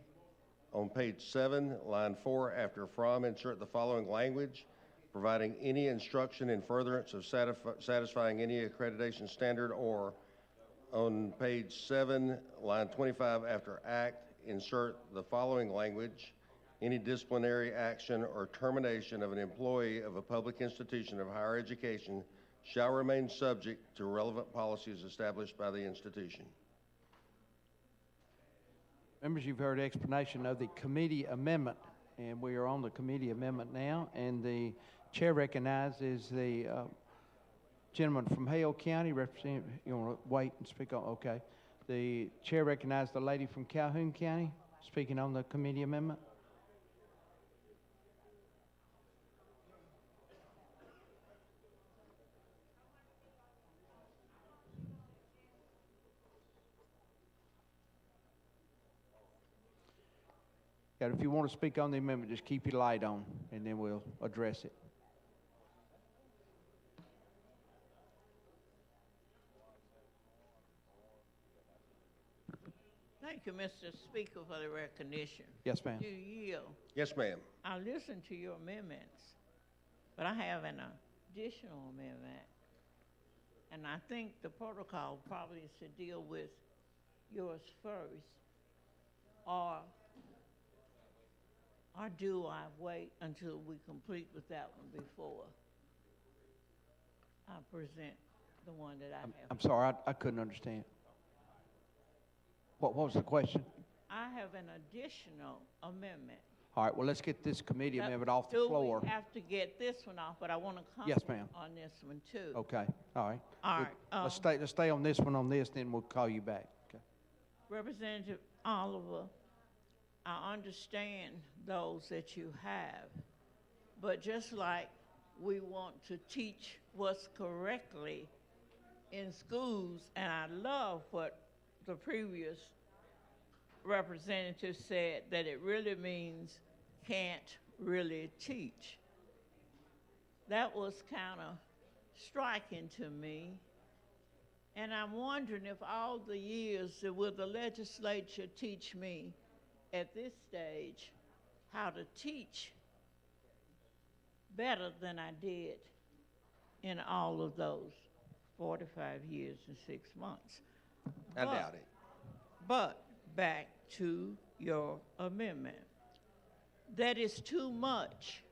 On page 7, line 4, after from, insert the following language: providing any instruction in furtherance of satisfying any accreditation standard, or on page 7, line 25, after act, insert the following language: any disciplinary action or termination of an employee of a public institution of higher education shall remain subject to relevant policies established by the institution. Members, you've heard explanation of the committee amendment, and we are on the committee amendment now, and the chair recognizes the gentleman from Hale County. Representative, you want to wait and speak on? Okay. The chair recognizes the lady from Calhoun County speaking on the committee amendment. Yeah, if you want to speak on the amendment, just keep your light on, and then we'll address it. Thank you, Mr. Speaker, for the recognition. Yes, ma'am. Do yield. Yes, ma'am. I listened to your amendments, but I have an additional amendment, and I think the protocol probably is to deal with yours first, or do I wait until we complete with that one before I present the one that I have? I'm sorry, I couldn't understand. What was the question? I have an additional amendment. All right, well, let's get this committee amendment off the floor. We have to get this one off, but I want to Yes, comment ma'am. on this one too. Okay, all right. All right. Let's stay on this one on this, then we'll call you back. Okay. Representative Oliver, I understand those that you have, but just like we want to teach what's correctly in schools, and I love what the previous representative said, that it really means can't really teach. That was kind of striking to me, and I'm wondering if all the years that will the legislature teach me at this stage how to teach better than I did in all of those 45 years and 6 months. I doubt it. But back to your amendment. That is too much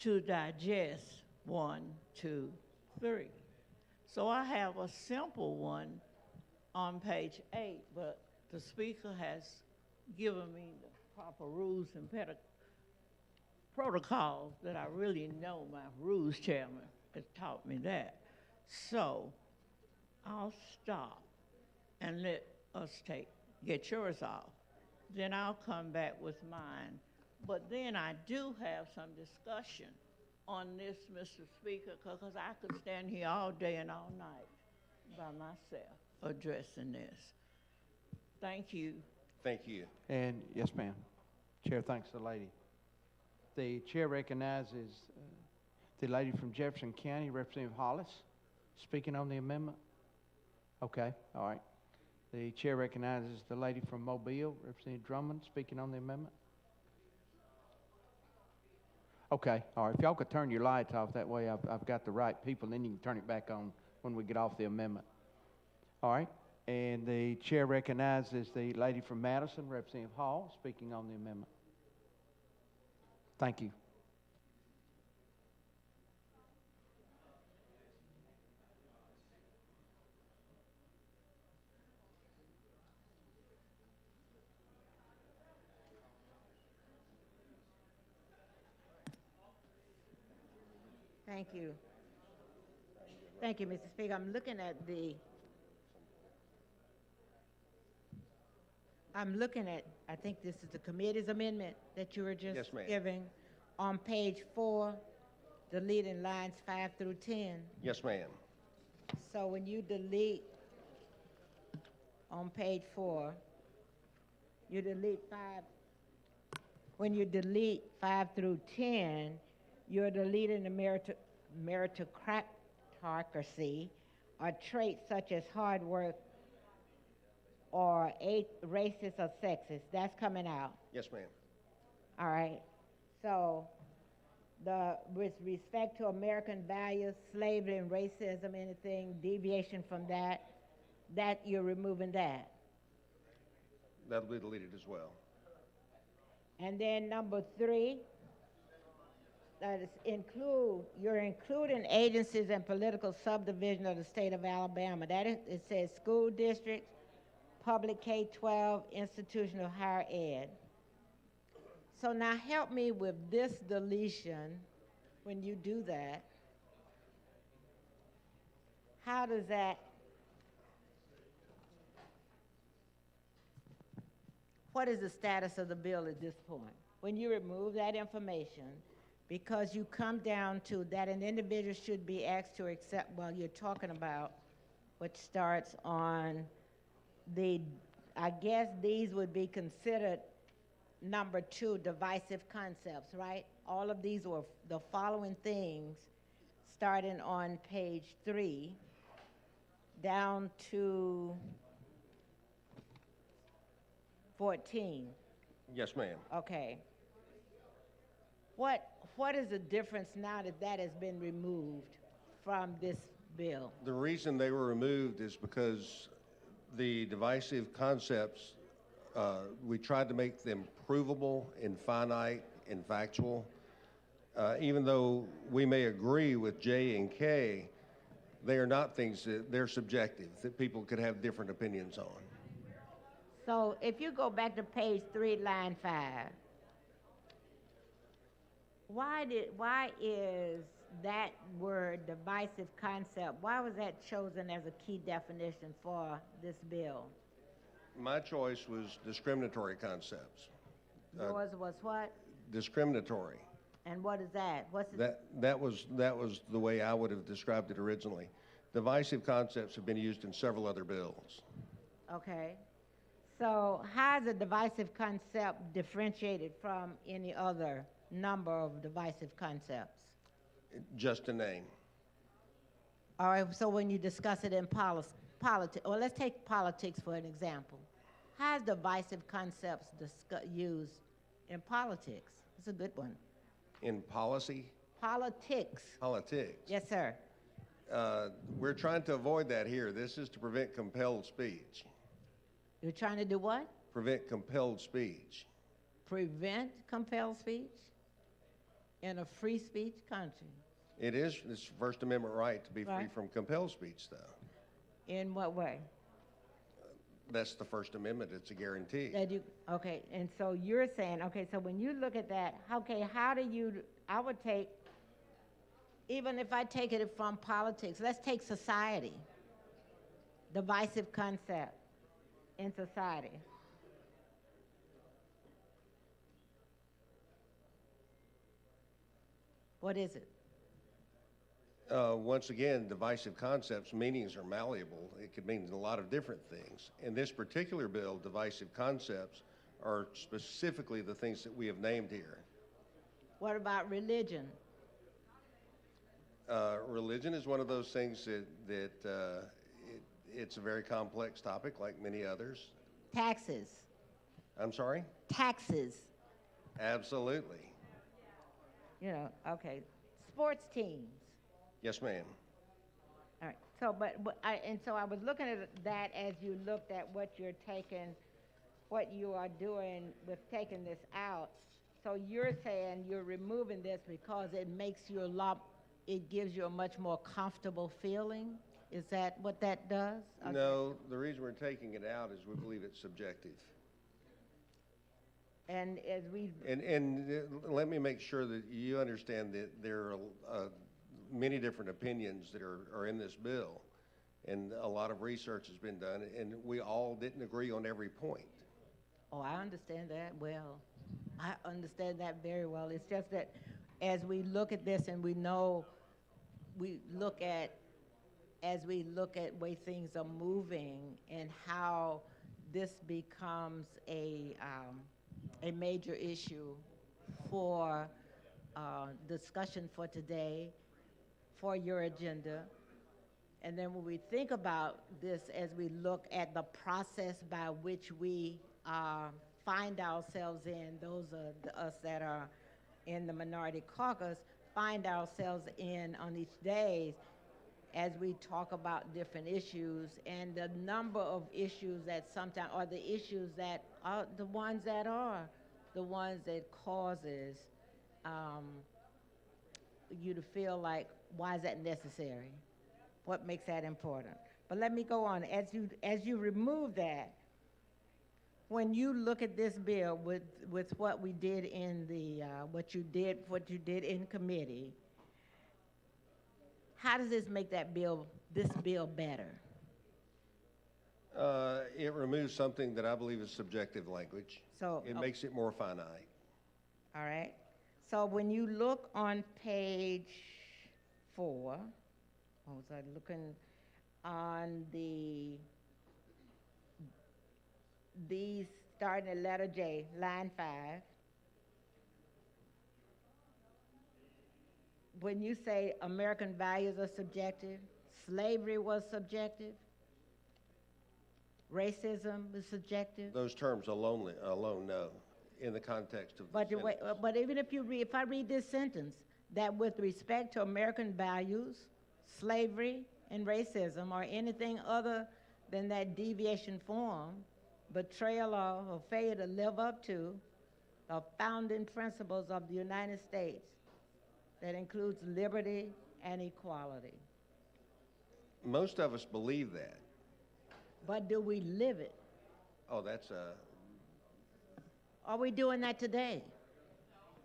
to digest 1, 2, 3. So I have a simple one on page 8, but the speaker has given me the proper rules and protocols that I really know. My rules chairman has taught me that. So I'll stop and let us get yours off. Then I'll come back with mine. But then I do have some discussion on this, Mr. Speaker, because I could stand here all day and all night by myself addressing this. Thank you. Thank you. And yes, ma'am. Chair thanks the lady. The chair recognizes the lady from Jefferson County, Representative Hollis, speaking on the amendment. Okay, all right. The chair recognizes the lady from Mobile, Representative Drummond, speaking on the amendment. Okay, all right. If y'all could turn your lights off, that way I've got the right people, then you can turn it back on when we get off the amendment. All right. And the chair recognizes the lady from Madison, Representative Hall, speaking on the amendment. Thank you. Thank you. Thank you, Mr. Speaker. I'm looking at, I think this is the committee's amendment that you were just Yes, ma'am. giving. On page 4, deleting lines 5 through 10. Yes, ma'am. So when you delete on page 4, you delete 5. When you delete 5 through 10, you're deleting the meritocracy or traits such as hard work or racist or sexist. That's coming out. Yes, ma'am. All right. So with respect to American values, slavery and racism, anything deviation from that you're removing that. That'll be deleted as well. And then number 3, that is you're including agencies and political subdivision of the state of Alabama. It says school districts, public K-12, institution of higher ed. So now help me with this deletion when you do that. How does that, what is the status of the bill at this point? When you remove that information, because you come down to that an individual should be asked to accept, well, you're talking about what starts on I guess these would be considered number 2, divisive concepts, right? All of these were the following things starting on page 3 down to 14. Yes, ma'am. Okay. What is the difference now that has been removed from this bill? The reason they were removed is because the divisive concepts, we tried to make them provable and finite and factual. Even though we may agree with J and K, they are not things they're subjective, that people could have different opinions on. So if you go back to page 3, line 5, why is that word divisive concept, why was that chosen as a key definition for this bill? My choice was discriminatory concepts. Yours was what? Discriminatory. And what is that? That was the way I would have described it originally. Divisive concepts have been used in several other bills. Okay. So how is a divisive concept differentiated from any other number of divisive concepts? Just a name. All right, so when you discuss it in politics, well, let's take politics for an example. How is divisive concepts used in politics? It's a good one. In policy? Politics. Politics. Yes, sir. We're trying to avoid that here. This is to prevent compelled speech. You're trying to do what? Prevent compelled speech. Prevent compelled speech in a free speech country. It is. It's First Amendment right to be free Right. from compelled speech, though. In what way? That's the First Amendment. It's a guarantee. That you, okay, and so you're saying, okay, so when you look at that, okay, how do you, I would take, even if I take it from politics, let's take society, divisive concept in society. What is it? Once again, divisive concepts, meanings are malleable. It could mean a lot of different things. In this particular bill, divisive concepts are specifically the things that we have named here. What about religion? Religion is one of those things that it's a very complex topic, like many others. Taxes. I'm sorry? Taxes. Absolutely. You know, okay. Sports teams. Yes, ma'am. All right. So, so I was looking at that as you looked at what you're taking, what you are doing with taking this out. So you're saying you're removing this because it makes you it gives you a much more comfortable feeling? Is that what that does? Okay. No, the reason we're taking it out is we believe it's subjective. And as we... And let me make sure that you understand that there are many different opinions that are in this bill, and a lot of research has been done, and we all didn't agree on every point. Oh, I understand that well. I understand that very well. It's just that as we look at this and we know, as we look at way things are moving and how this becomes a major issue for discussion for today, for your agenda. And then when we think about this, as we look at the process by which we find ourselves in, those are us that are in the minority caucus, find ourselves in on each day as we talk about different issues, and the number of issues that sometimes are the issues that are the ones that causes you to feel like, why is that necessary? What makes that important? But let me go on. As you remove that, when you look at this bill with what we did in the what you did in committee, how does this make this bill better? It removes something that I believe is subjective language. So it makes it more finite. All right. So when you look on page 4, what was I looking on these starting at letter J, line 5. When you say American values are subjective, slavery was subjective, racism is subjective. Those terms alone no, in the context of the sentence. But even if I read this sentence, that with respect to American values, slavery and racism, or anything other than that deviation form, betrayal of or failure to live up to the founding principles of the United States, that includes liberty and equality. Most of us believe that. But do we live it? Oh, that's Are we doing that today?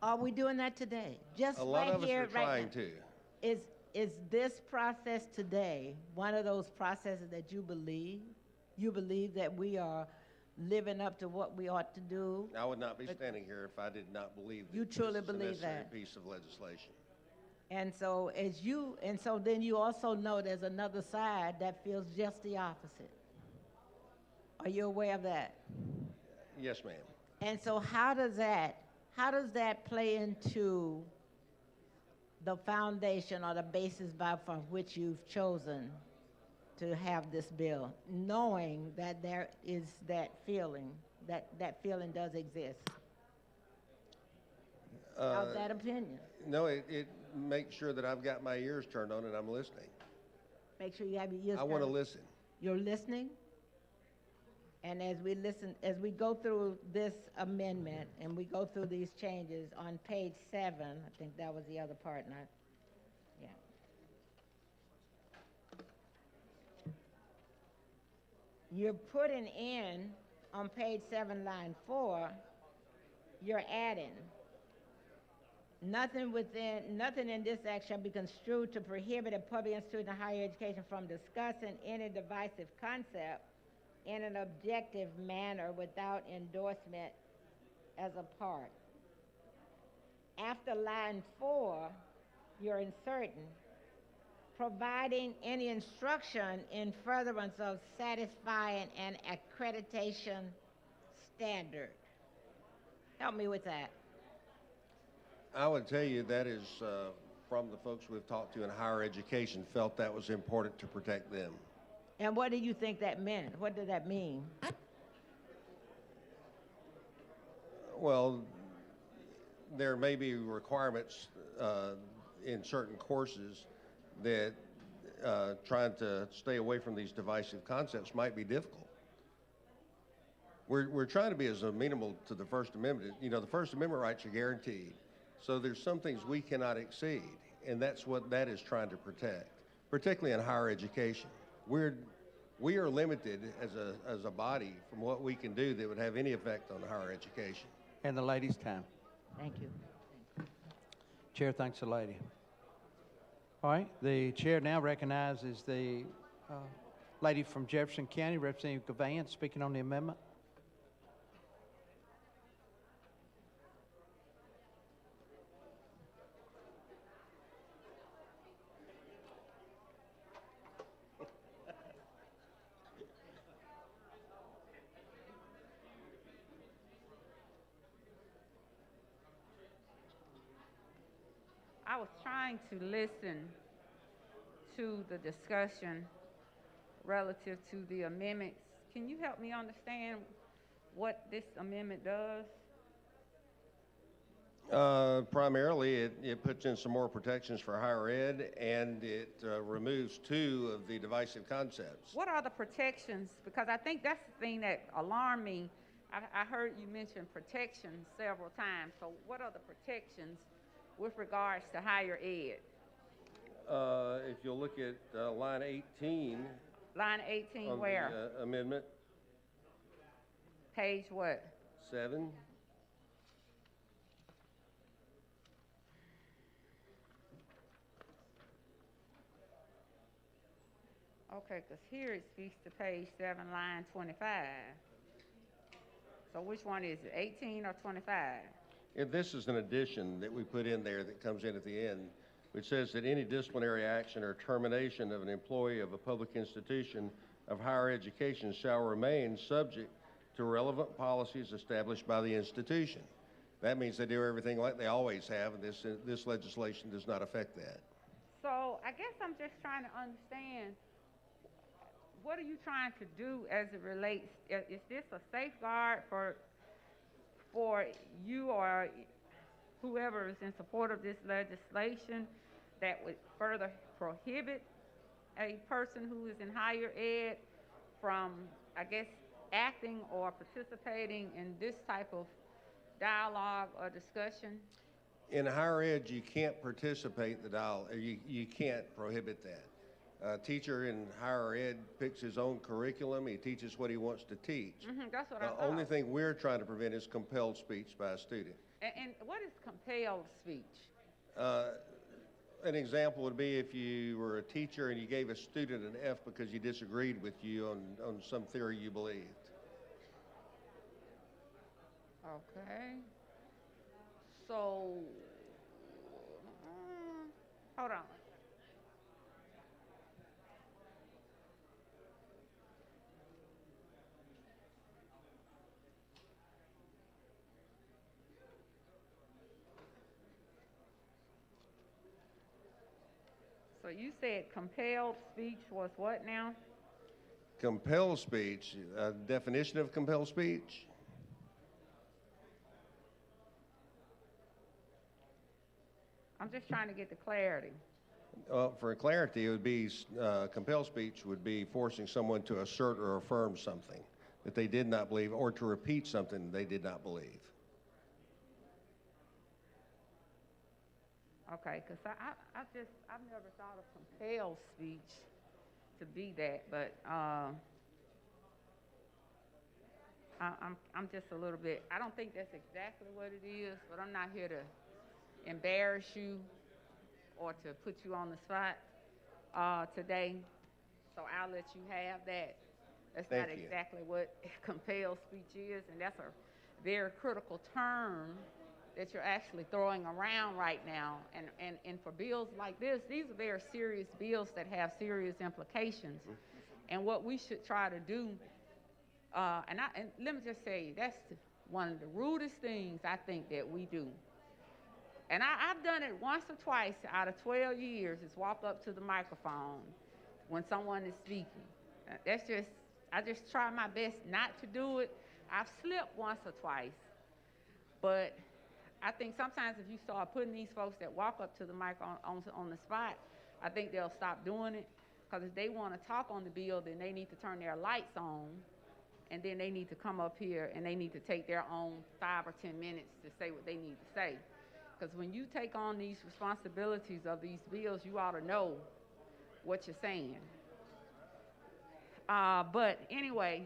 Are we doing that today? Just a lot right of us here, are trying to. Is this process today one of those processes that you believe? You believe that we are living up to what we ought to do? I would not be standing here if I did not believe that You truly this is a believe necessary that. piece of legislation. And so then you also know there's another side that feels just the opposite. Are you aware of that? Yes, ma'am. And so how does that play into the foundation or the basis from which you've chosen to have this bill, knowing that there is that feeling, that feeling does exist? How's that opinion? No, it makes sure that I've got my ears turned on and I'm listening. Make sure you have your ears I want to turned. listen. You're listening? And as we go through this amendment and we go through these changes on page 7, I think that was the other part, yeah. you're putting in, on page 7, line 4, you're adding. Nothing in this act shall be construed to prohibit a public institution of higher education from discussing any divisive concept in an objective manner without endorsement as a part. After line 4, you're inserting, providing any instruction in furtherance of satisfying an accreditation standard. Help me with that. I would tell you that is from the folks we've talked to in higher education felt that was important to protect them. And what do you think that meant? What did that mean? Well, there may be requirements in certain courses that trying to stay away from these divisive concepts might be difficult. We're trying to be as amenable to the First Amendment. You know, the First Amendment rights are guaranteed. So there's some things we cannot exceed, and that's what that is trying to protect, particularly in higher education. We are limited as a body from what we can do that would have any effect on higher education. And the lady's time. Thank you. Chair thanks the lady. All right, the chair now recognizes the lady from Jefferson County, Representative Gavant, speaking on the amendment. I was trying to listen to the discussion relative to the amendments. Can you help me understand what this amendment does? Primarily, it puts in some more protections for higher ed, and it removes 2 of the divisive concepts. What are the protections? Because I think that's the thing that alarmed me. I heard you mention protection several times. So what are the protections with regards to higher ed? If you'll look at line 18. Line 18 of where? The amendment. Page what? 7. Okay, because here it speaks to page 7, line 25. So which one is it, 18 or 25? If this is an addition that we put in there that comes in at the end, which says that any disciplinary action or termination of an employee of a public institution of higher education shall remain subject to relevant policies established by the institution. That means they do everything like they always have, and this legislation does not affect that. So I guess I'm just trying to understand, what are you trying to do as it relates? Is this a safeguard for you or whoever is in support of this legislation that would further prohibit a person who is in higher ed from, I guess, acting or participating in this type of dialogue or discussion? In higher ed, you can't participate in the dialogue. You can't prohibit that. A teacher in higher ed picks his own curriculum. He teaches what he wants to teach. That's what I thought. The only thing we're trying to prevent is compelled speech by a student. And what is compelled speech? An example would be if you were a teacher and you gave a student an F because he disagreed with you on some theory you believed. Okay. So, hold on. So you said compelled speech was what now? Compelled speech, definition of compelled speech. I'm just trying to get the clarity. For clarity, it would be compelled speech would be forcing someone to assert or affirm something that they did not believe, or to repeat something they did not believe. Okay, because I've never thought of compelled speech to be that, but I'm just a little bit, I don't think that's exactly what it is, but I'm not here to embarrass you or to put you on the spot today. So I'll let you have that. That's Thank not you. exactly what compelled speech is, and that's a very critical term that you're actually throwing around right now. And for bills like this, these are very serious bills that have serious implications. And what we should try to do, and let me just say, that's one of the rudest things I think that we do. And I've done it once or twice out of 12 years, is walk up to the microphone when someone is speaking. That's just, I just try my best not to do it. I've slipped once or twice, but I think sometimes if you start putting these folks that walk up to the mic on the spot, I think they'll stop doing it, because if they want to talk on the bill, then they need to turn their lights on, and then they need to come up here and they need to take their own 5 or 10 minutes to say what they need to say. Because when you take on these responsibilities of these bills, you ought to know what you're saying. But anyway,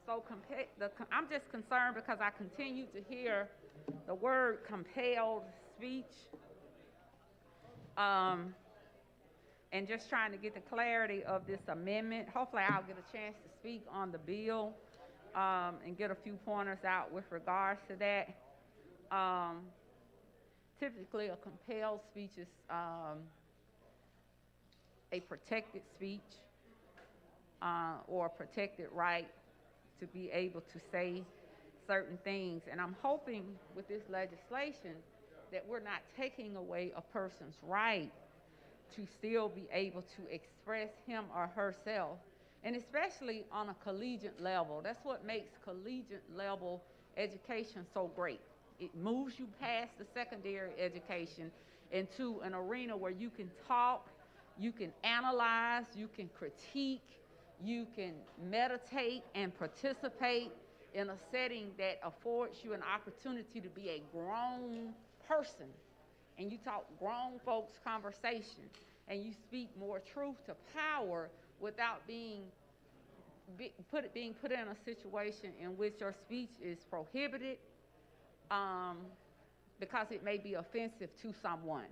so I'm just concerned because I continue to hear the word compelled speech, and just trying to get the clarity of this amendment. Hopefully I'll get a chance to speak on the bill and get a few pointers out with regards to that. Typically, a compelled speech is a protected speech or a protected right to be able to say certain things. And I'm hoping with this legislation that we're not taking away a person's right to still be able to express him or herself, and especially on a collegiate level. That's what makes collegiate level education so great. It moves you past the secondary education into an arena where you can talk, you can analyze, you can critique, you can meditate and participate in a setting that affords you an opportunity to be a grown person. And you talk grown folks' conversation, and you speak more truth to power without being put in a situation in which your speech is prohibited because it may be offensive to someone.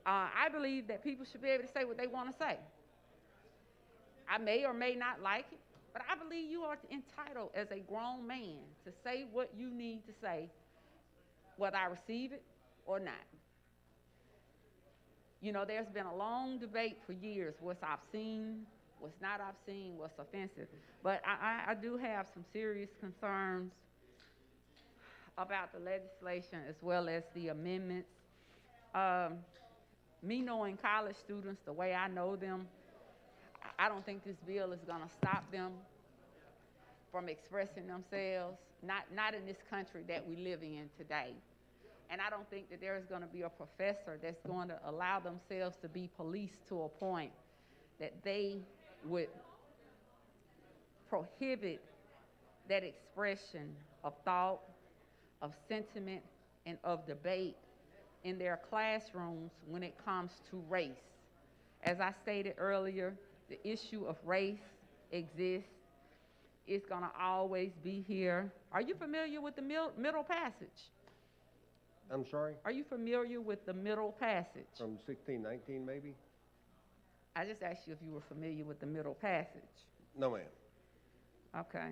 I believe that people should be able to say what they want to say. I may or may not like it, but I believe you are entitled as a grown man to say what you need to say, whether I receive it or not. You know, there's been a long debate for years, what's obscene, what's not obscene, what's offensive. But I do have some serious concerns about the legislation as well as the amendments. Me knowing college students the way I know them, I don't think this bill is going to stop them from expressing themselves, not in this country that we live in today. And I don't think that there is going to be a professor that's going to allow themselves to be policed to a point that they would prohibit that expression of thought, of sentiment, and of debate in their classrooms when it comes to race. As I stated earlier, the issue of race exists. It's going to always be here. Are you familiar with the Middle Passage? I'm sorry? Are you familiar with the Middle Passage? From 1619, maybe? I just asked you if you were familiar with the Middle Passage. No, ma'am. Okay.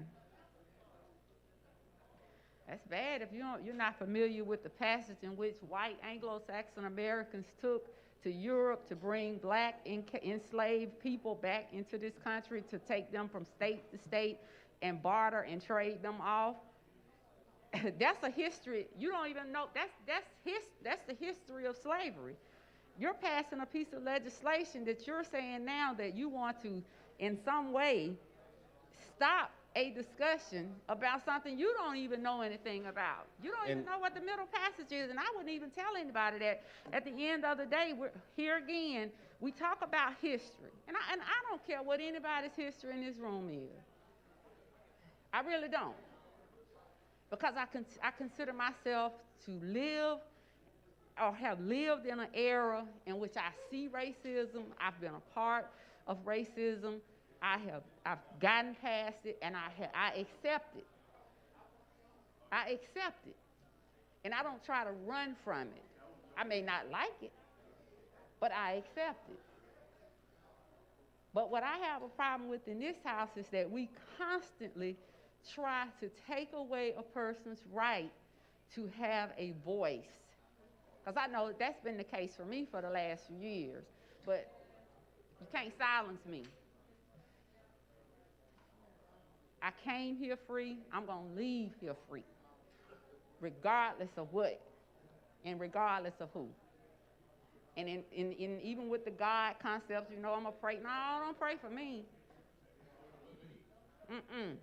That's bad if you're not familiar with the passage in which white Anglo-Saxon Americans took to Europe to bring black enslaved people back into this country, to take them from state to state and barter and trade them off. That's a history. You don't even know. That's the history of slavery. You're passing a piece of legislation that you're saying now that you want to, in some way, stop a discussion about something you don't even know anything about. You don't even know what the Middle Passage is, and I wouldn't even tell anybody that. At the end of the day, we're here again. We talk about history, and I don't care what anybody's history in this room is. I really don't. Because I consider myself to live or have lived in an era in which I see racism. I've been a part of racism. I've gotten past it, and I accept it. I accept it. And I don't try to run from it. I may not like it, but I accept it. But what I have a problem with in this house is that we constantly try to take away a person's right to have a voice. Because I know that's been the case for me for the last few years. But you can't silence me. I came here free, I'm going to leave here free, regardless of what and regardless of who. And in even with the God concepts, you know, I'm going to pray. No, don't pray for me. Mm-mm.